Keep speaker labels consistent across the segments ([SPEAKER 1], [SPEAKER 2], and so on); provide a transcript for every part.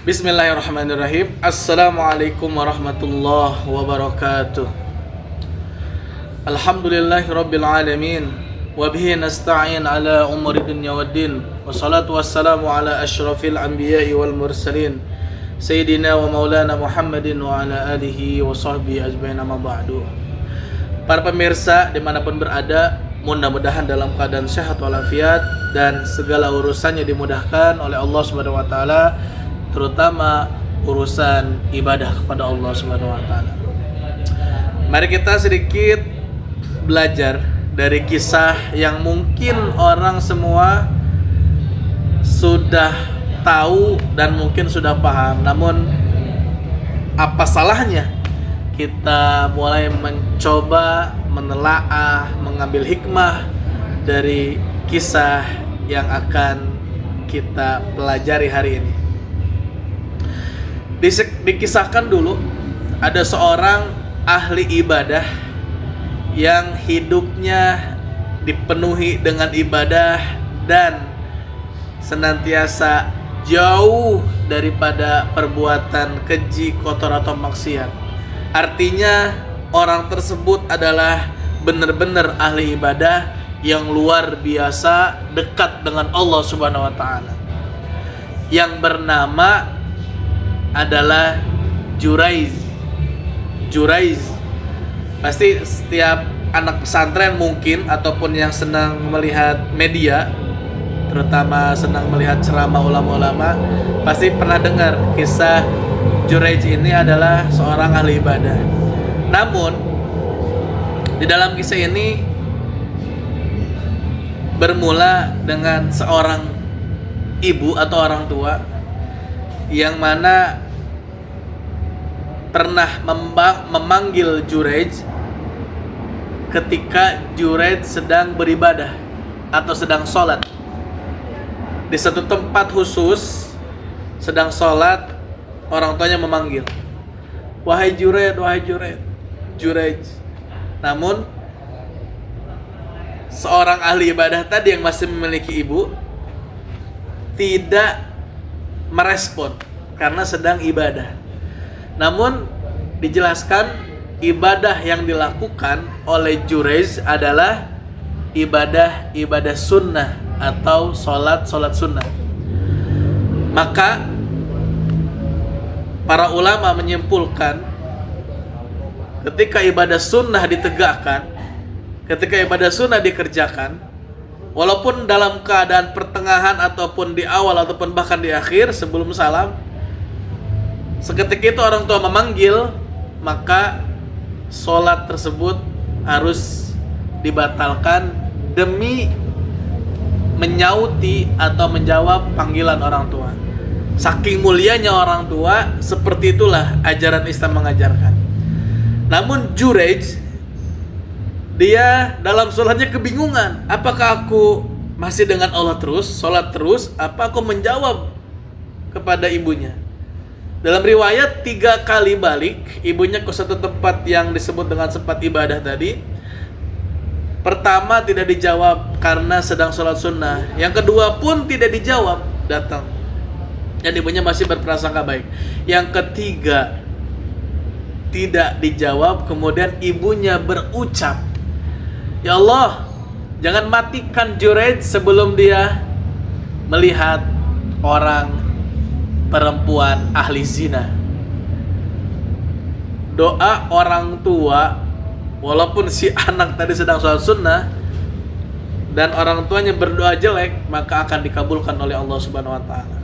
[SPEAKER 1] Bismillahirrahmanirrahim. Assalamualaikum warahmatullahi wabarakatuh. Alhamdulillahirabbil alamin wa bihi nasta'in ala umuri dunya waddin. Wassalatu wassalamu ala asyrafil anbiya'i wal mursalin sayyidina wa maulana Muhammadin wa ala alihi wa sahbihi ajmain, amma ba'du. Para pemirsa dimanapun berada, mudah-mudahan dalam keadaan sehat walafiat dan segala urusannya dimudahkan oleh Allah Subhanahu wa taala, terutama urusan ibadah kepada Allah Subhanahu wa taala. Mari kita sedikit belajar dari kisah yang mungkin orang semua sudah tahu dan mungkin sudah paham. Namun apa salahnya kita mulai mencoba menelaah, mengambil hikmah dari kisah yang akan kita pelajari hari ini. Dikisahkan dulu ada seorang ahli ibadah yang hidupnya dipenuhi dengan ibadah dan senantiasa jauh daripada perbuatan keji, kotor atau maksiat. Artinya orang tersebut adalah benar-benar ahli ibadah yang luar biasa dekat dengan Allah Subhanahu wa taala, yang bernama adalah Juraiz. Pasti setiap anak pesantren mungkin ataupun yang senang melihat media, terutama senang melihat ceramah ulama-ulama, pasti pernah dengar kisah Juraiz ini adalah seorang ahli ibadah. Namun di dalam kisah ini bermula dengan seorang ibu atau orang tua yang mana pernah memanggil Juraiz ketika Juraiz sedang beribadah atau sedang sholat di satu tempat khusus, sedang sholat. Orang tuanya memanggil, wahai Juraiz. Namun seorang ahli ibadah tadi yang masih memiliki ibu tidak merespon karena sedang ibadah. Namun dijelaskan ibadah yang dilakukan oleh Juraiz adalah ibadah sunnah atau sholat sunnah. Maka para ulama menyimpulkan ketika ibadah sunnah ditegakkan, ketika ibadah sunnah dikerjakan, walaupun dalam keadaan pertengahan ataupun di awal ataupun bahkan di akhir sebelum salam, seketika itu orang tua memanggil, maka sholat tersebut harus dibatalkan demi menyauti atau menjawab panggilan orang tua. Saking mulianya orang tua, seperti itulah ajaran Islam mengajarkan. Namun Juraiz, dia dalam sholatnya kebingungan. Apakah aku masih dengan Allah terus, sholat terus, apa aku menjawab kepada ibunya? Dalam riwayat 3 kali balik ibunya ke satu tempat yang disebut dengan tempat ibadah tadi. Pertama tidak dijawab karena sedang sholat sunnah. Yang kedua pun tidak dijawab, datang. Dan ibunya masih berprasangka baik. Yang ketiga tidak dijawab, kemudian ibunya berucap, ya Allah, jangan matikan Juraiz sebelum dia melihat orang perempuan ahli zina. Doa orang tua, walaupun si anak tadi sedang sholat sunnah dan orang tuanya berdoa jelek, maka akan dikabulkan oleh Allah Subhanahu wa taala.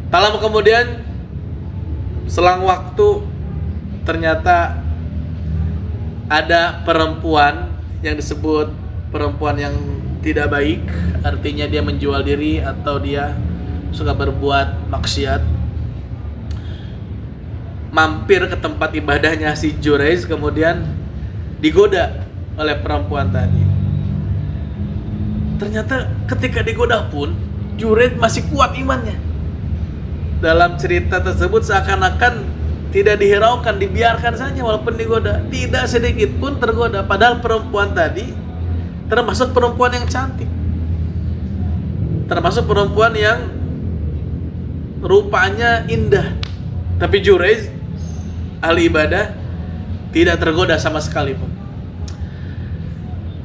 [SPEAKER 1] Tak lama kemudian, selang waktu, ternyata ada perempuan yang disebut perempuan yang tidak baik, artinya dia menjual diri atau dia suka berbuat maksiat, mampir ke tempat ibadahnya si Juraiz, kemudian digoda oleh perempuan tadi. Ternyata ketika digoda pun Juraiz masih kuat imannya. Dalam cerita tersebut seakan-akan tidak dihiraukan, dibiarkan saja walaupun digoda, tidak sedikit pun tergoda. Padahal perempuan tadi termasuk perempuan yang cantik, termasuk perempuan yang rupanya indah. Tapi Jurayj, ahli ibadah, tidak tergoda sama sekali pun.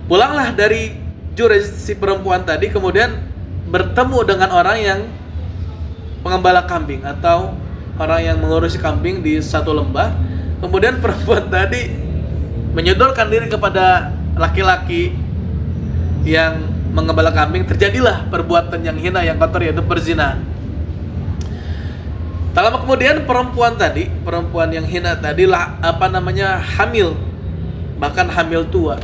[SPEAKER 1] Pulanglah dari Jurayj si perempuan tadi, kemudian bertemu dengan orang yang pengembala kambing atau orang yang mengurusi kambing di satu lembah. Kemudian perempuan tadi menyodorkan diri kepada laki-laki yang mengembala kambing. Terjadilah perbuatan yang hina, yang kotor, yaitu perzinahan. Tak lama kemudian perempuan yang hina tadi hamil, bahkan hamil tua.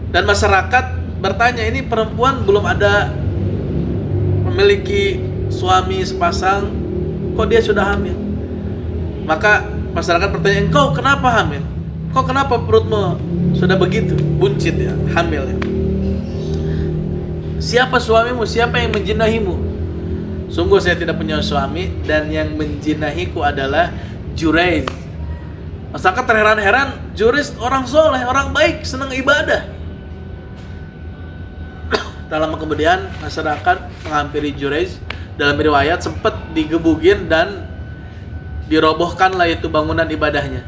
[SPEAKER 1] Dan masyarakat bertanya, ini perempuan belum ada memiliki suami sepasang, kok dia sudah hamil? Maka masyarakat bertanya, engkau kenapa hamil? Kok kenapa perutmu sudah begitu buncit ya, hamil ya? Siapa suamimu? Siapa yang menjinahimu? Sungguh saya tidak punya suami, dan yang menjinahiku adalah Jurayj. Masyarakat terheran-heran, Jurayj orang soleh, orang baik, senang ibadah. Tak lama kemudian masyarakat menghampiri Jurayj. Dalam riwayat sempat digebugin dan dirobohkanlah itu bangunan ibadahnya.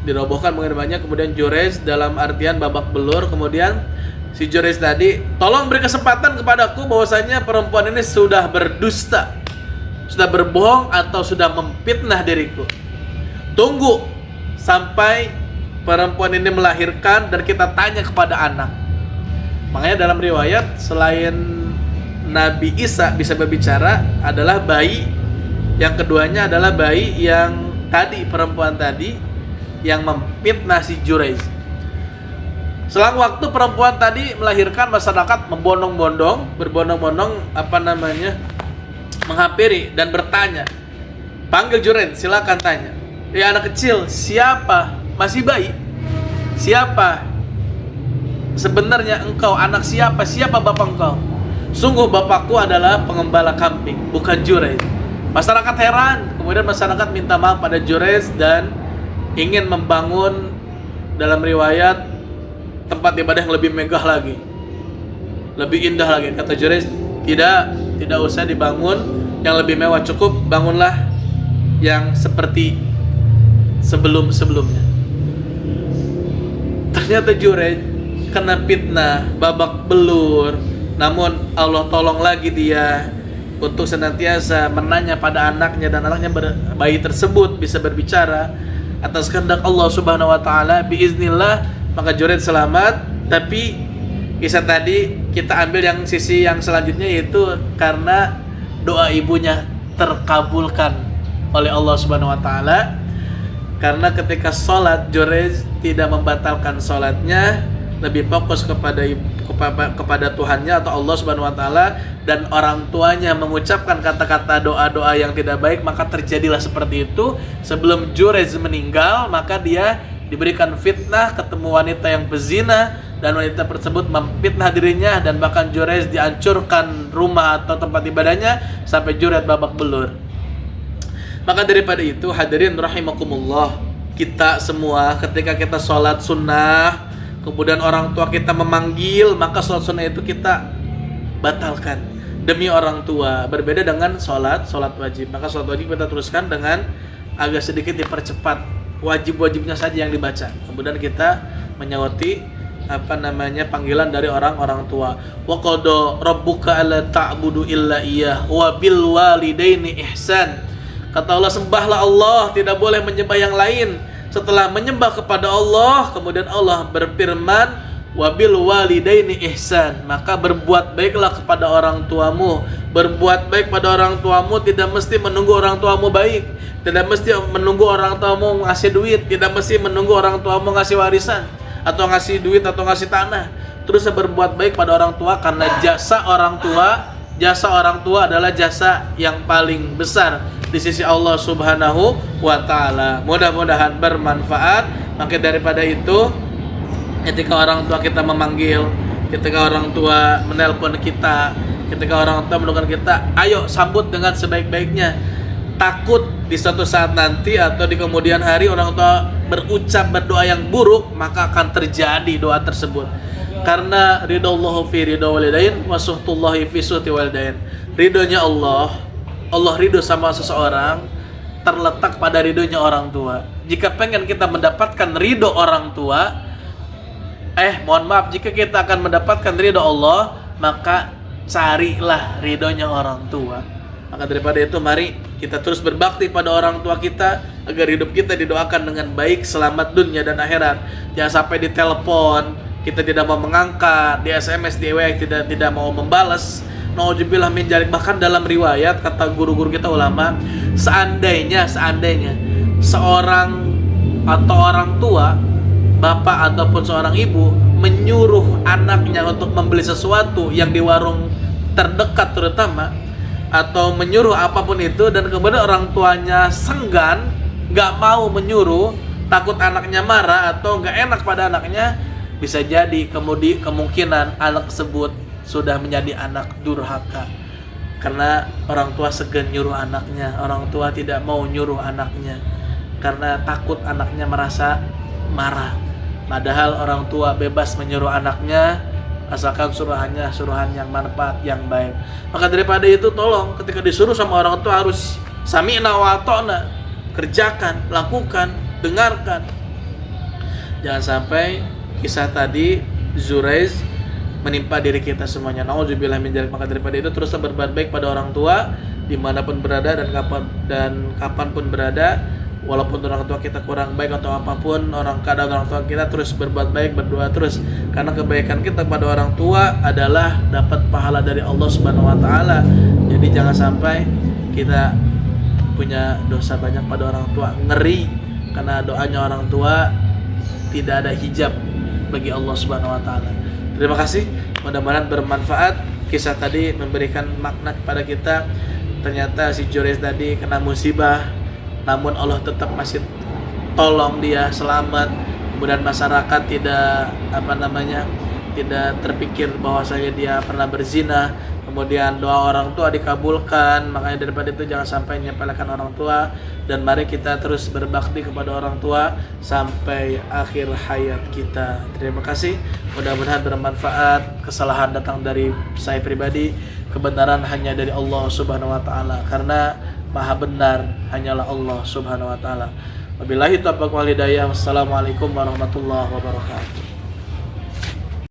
[SPEAKER 1] Dirobohkan bangunan ibadahnya, kemudian Jurayj dalam artian babak belur. Kemudian si Jurayj tadi, tolong beri kesempatan kepadaku bahwasanya perempuan ini sudah berdusta, sudah berbohong atau sudah memfitnah diriku. Tunggu sampai perempuan ini melahirkan dan kita tanya kepada anak. Makanya dalam riwayat selain Nabi Isa bisa berbicara adalah bayi, yang keduanya adalah bayi yang tadi, perempuan tadi yang memfitnah si Jurayj. Selang waktu perempuan tadi melahirkan, masyarakat berbondong-bondong menghampiri dan bertanya. Panggil Jurayj, silakan tanya. Ya anak kecil, siapa? Masih bayi? Siapa sebenarnya engkau? Anak siapa? Siapa bapak engkau? Sungguh bapakku adalah pengembala kambing, bukan Jurayj. Masyarakat heran, kemudian masyarakat minta maaf pada Jurayj dan ingin membangun, dalam riwayat, tempat ibadah yang lebih megah lagi, lebih indah lagi. Kata Jurayj, tidak usah dibangun yang lebih mewah, cukup bangunlah yang seperti sebelum-sebelumnya. Ternyata Jurayj kena fitnah, babak belur. Namun Allah tolong lagi dia untuk senantiasa menanya pada anaknya, dan anaknya bayi tersebut bisa berbicara atas kehendak Allah Subhanahu wa taala biiznillah. Maka Jurayj selamat. Tapi kisah tadi kita ambil yang sisi yang selanjutnya, yaitu karena doa ibunya terkabulkan oleh Allah Subhanahu wa taala. Karena ketika sholat, Jurayj tidak membatalkan sholatnya, lebih fokus kepada Tuhannya atau Allah Subhanahu wa taala, dan orang tuanya mengucapkan kata-kata doa-doa yang tidak baik. Maka terjadilah seperti itu. Sebelum Jurayj meninggal, maka dia diberikan fitnah, ketemu wanita yang berzina, dan wanita tersebut memfitnah dirinya, dan bahkan Jurayj dihancurkan rumah atau tempat ibadahnya sampai Jurayj babak belur. Maka daripada itu, hadirin rahimakumullah, kita semua ketika kita sholat sunnah, kemudian orang tua kita memanggil, maka sholat sunnah itu kita batalkan demi orang tua. Berbeda dengan sholat wajib. Maka sholat wajib kita teruskan dengan agak sedikit dipercepat, wajib-wajibnya saja yang dibaca. Kemudian kita menyauti panggilan dari orang-orang tua. Wa qada rabbuka alla ta'budu illa iyyah wa bil walidaini ihsan. Kata Allah, sembahlah Allah, tidak boleh menyembah yang lain setelah menyembah kepada Allah. Kemudian Allah berfirman, wa bil walidaini ihsan, maka berbuat baiklah kepada orang tuamu. Berbuat baik pada orang tuamu tidak mesti menunggu orang tuamu baik, tidak mesti menunggu orang tuamu ngasih duit, tidak mesti menunggu orang tuamu ngasih warisan atau ngasih duit atau ngasih tanah. Terus berbuat baik pada orang tua, karena jasa orang tua adalah jasa yang paling besar di sisi Allah Subhanahu wa taala. Mudah-mudahan bermanfaat. Maka daripada itu, ketika orang tua kita memanggil, ketika orang tua menelpon kita, ketika orang tua menemukan kita, ayo sambut dengan sebaik-baiknya. Takut di suatu saat nanti atau di kemudian hari orang tua berdoa yang buruk, maka akan terjadi doa tersebut. Karena ridallahu fi ridha walidain wa suhtullahi fi suhti walidain. Ridhonya Allah Allah ridho sama seseorang terletak pada ridhonya orang tua. Jika pengen kita mendapatkan ridho orang tua, jika kita akan mendapatkan ridho Allah, maka carilah ridhonya orang tua. Maka daripada itu, mari kita terus berbakti pada orang tua kita agar hidup kita didoakan dengan baik, selamat dunia dan akhirat. Jangan sampai ditelepon kita tidak mau mengangkat, di SMS, di WA tidak mau membalas. Nauzubillah min dzalik. Bahkan dalam riwayat kata guru-guru kita ulama, seandainya seorang atau orang tua, bapak ataupun seorang ibu menyuruh anaknya untuk membeli sesuatu yang di warung terdekat terutama, atau menyuruh apapun itu, dan kemudian orang tuanya senggan, gak mau menyuruh, takut anaknya marah atau gak enak pada anaknya, bisa jadi kemungkinan anak tersebut sudah menjadi anak durhaka. Karena orang tua segan nyuruh anaknya, orang tua tidak mau nyuruh anaknya karena takut anaknya merasa marah. Padahal orang tua bebas menyuruh anaknya asalkan suruhan yang manfaat, yang baik. Maka daripada itu, tolong ketika disuruh sama orang tua harus sami'na wa ata'na, kerjakan, lakukan, dengarkan. Jangan sampai kisah tadi Zuraiz menimpa diri kita semuanya. Nauzubillah min dzalik. Maka daripada itu, teruslah berbuat baik pada orang tua dimanapun berada dan kapanpun berada. Walaupun orang tua kita kurang baik atau apapun keadaan orang tua kita, terus berbuat baik, berdoa terus, karena kebaikan kita pada orang tua adalah dapat pahala dari Allah Subhanahu wa taala. Jadi jangan sampai kita punya dosa banyak pada orang tua. Ngeri, karena doanya orang tua tidak ada hijab bagi Allah Subhanahu wa taala. Terima kasih, mudah-mudahan bermanfaat. Kisah tadi memberikan makna kepada kita. Ternyata si Jurayz tadi kena musibah, namun Allah tetap masih tolong dia selamat. Kemudian masyarakat tidak terpikir bahwasanya dia pernah berzina. Kemudian doa orang tua dikabulkan. Makanya daripada itu, jangan sampai menyepelekan orang tua, dan mari kita terus berbakti kepada orang tua sampai akhir hayat kita. Terima kasih, mudah-mudahan bermanfaat. Kesalahan datang dari saya pribadi, kebenaran hanya dari Allah Subhanahu wa taala, karena Maha benar hanyalah Allah Subhanahu wa taala. Wabillahi taufiq wal hidayah. Wassalamualaikum warahmatullahi wabarakatuh.